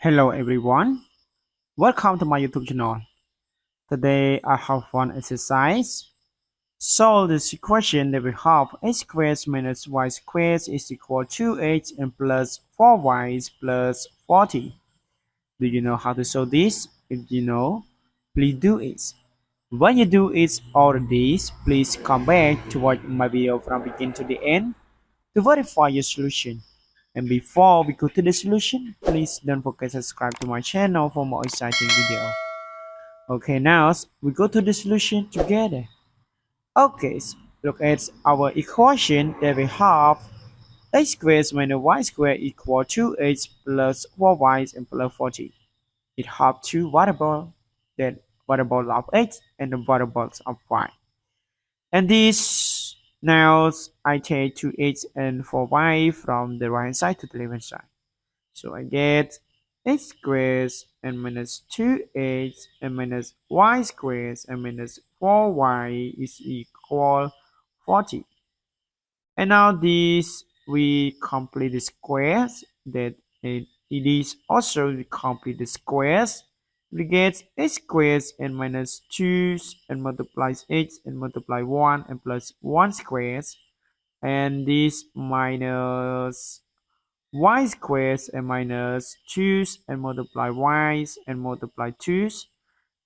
Hello everyone, welcome to my YouTube channel. Today I have one exercise. Solve this equation that we have x squared minus y squared is equal to 8 and plus 4y plus 40. Do you know how to solve this? If you know, please do it. When you do it all this, please come back to watch my video from beginning to the end to verify your solution. And before we go to the solution, please don't forget to subscribe to my channel for more exciting video. Okay, now we go to the solution together. Okay, so look at our equation that we have x squared minus y squared equal to x plus 4y and plus 40. It has two variables, that variable of x and the variables of y. And this now I take 2x and 4y from the right hand side to the left hand side. So I get x squared and minus 2x and minus y squared and minus 4y is equal 40. And now this we complete the squares that it is also we complete the squares. We get x squared and minus 2 and multiplies x and multiply 1 and plus 1 squared, and this minus y squared and minus 2 and multiply y and multiply 2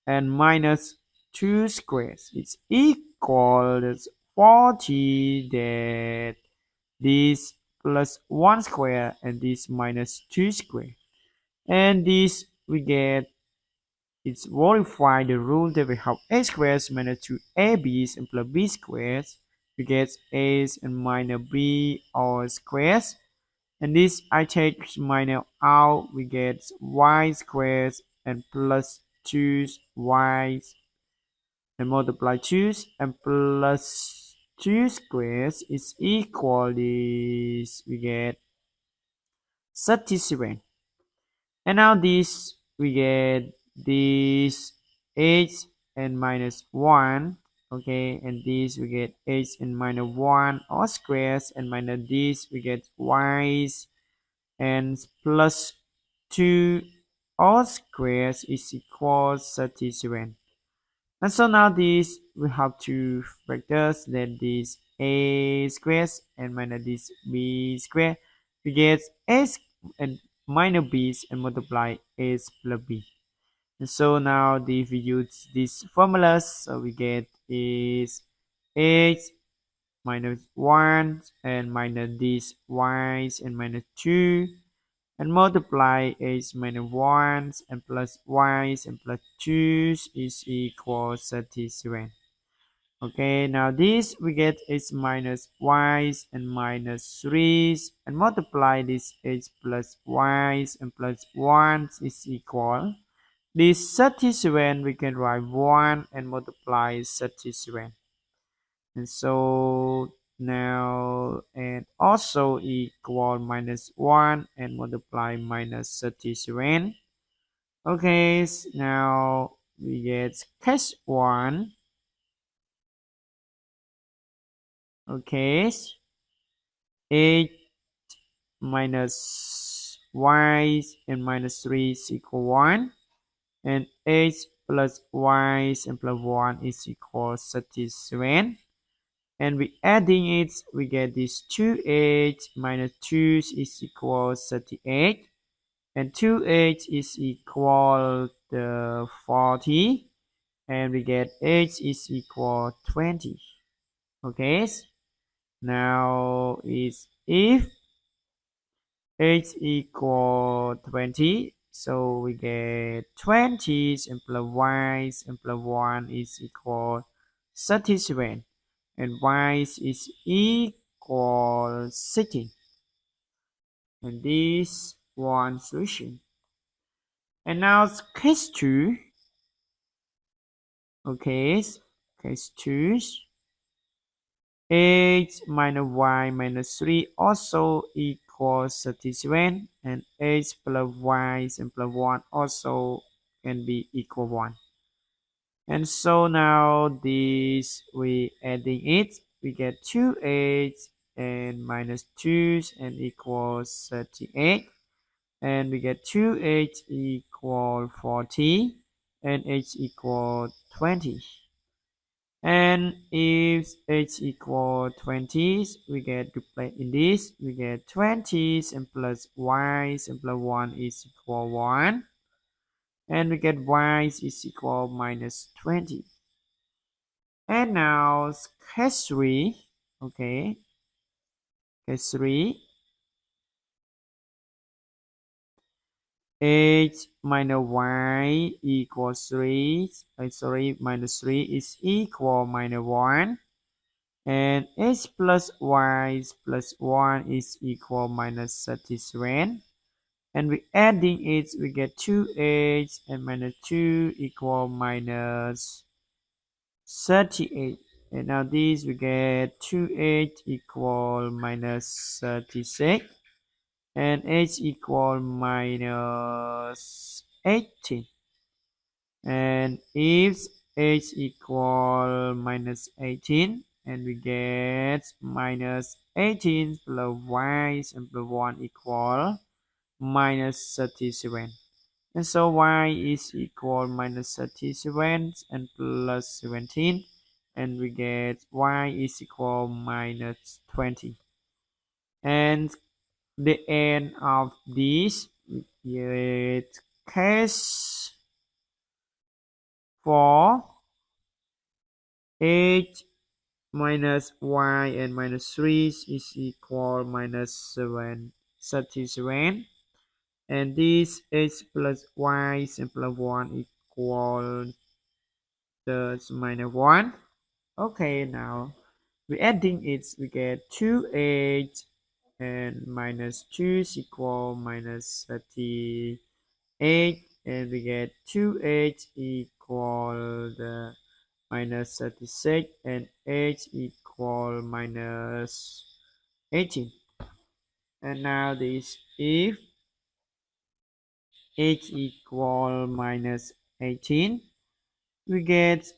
and minus 2 squares. It's equals 40, that this plus 1 square and this minus 2 square. And this we get, it's verify the rule that we have a squared minus 2ab's and plus b squared. We get a and minus b all squares. And this I take minus out, we get y squared and plus 2y and multiply 2 and plus 2 squares is equal this, we get 37. And now this we get this 8 and minus 1, okay, and this we get 8 and minus 1 all squares, and minus this we get y and plus 2 all squares is equal 37. And so now this we have two factors, that this a squared and minus this b squared, we get a and minus b and multiply a plus b. And so now if we use these formulas, so we get is 8 minus 1 and minus this y and minus 2 and multiply 8 minus 1 and plus y and plus 2 is equal 37. Okay, now this we get 8 minus y and minus 3 and multiply this 8 plus y and plus 1 is equal this 37. We can write 1 and multiply 37. And so now and also equal minus 1 and multiply minus 37. Okay, so now we get case 1. Okay, 8 minus y and minus 3 is equal 1, and 8 plus y and plus 1 is equal 37. And we adding it, we get this 2 8 minus 2 is equal 38, and 2 8 is equal to 40, and we get 8 is equal 20. Okay, now is if 8 equal 20, so we get 20 and plus y and plus 1 is equal 37, and y is equal 16. And this one solution. And now case 2. Okay, case 2. 8 minus y minus 3 also equals 37, and 8 plus y and plus 1 also can be equal 1. And so now this we adding it, we get 2 8 and minus 2 and equals 38. and we get 2h equal 40 and h equal 20. And if h equal 20, we get to play in this, we get 20 and plus y and plus 1 is equal 1. And we get y is equal minus 20. And now case 3, okay, case 3, h minus y equals 3, minus 3 is equal minus 1. And h plus y plus 1 is equal minus 37. And we adding it, we get 2h and minus 2 equal minus 38. And now this we get 2h equal minus 36 and h equal minus 18. And if h equal minus 18, and we get minus 18 plus y and plus 1 equal minus 37. And so y is equal minus 37 and plus 17. And we get y is equal minus 20. And the end of this, we get case 4, h minus y and minus 3 is equal minus 37. And this h plus y and plus 1 equal minus 1. Okay, now we adding it, we get 2h and minus 2 is equal minus 38, and we get 2h equal the minus 36 and h equal minus 18. And now this if h equal minus 18, we get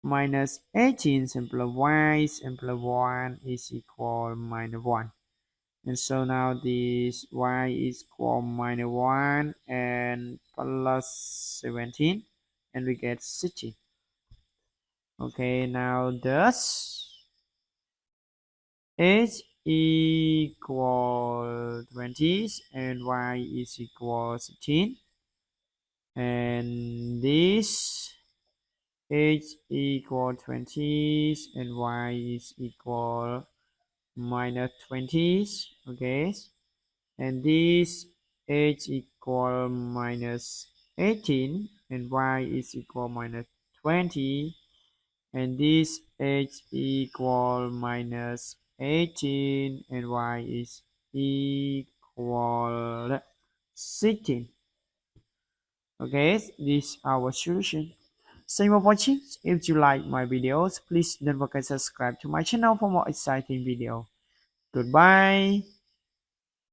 minus 18 and plus y and plus 1 is equal minus 1. And so now this y is equal minus 1 and plus 17, and we get 60. Okay, now thus h equal 20 and y is equal 16, and this h equal 20 and y is equal minus 20. Okay, and this h equal minus 18 and y is equal minus 20, and this h equal minus 18 and y is equal 16. Okay, this is our solution. Thank you for watching. If you like my videos, please don't forget to subscribe to my channel for more exciting video. Goodbye.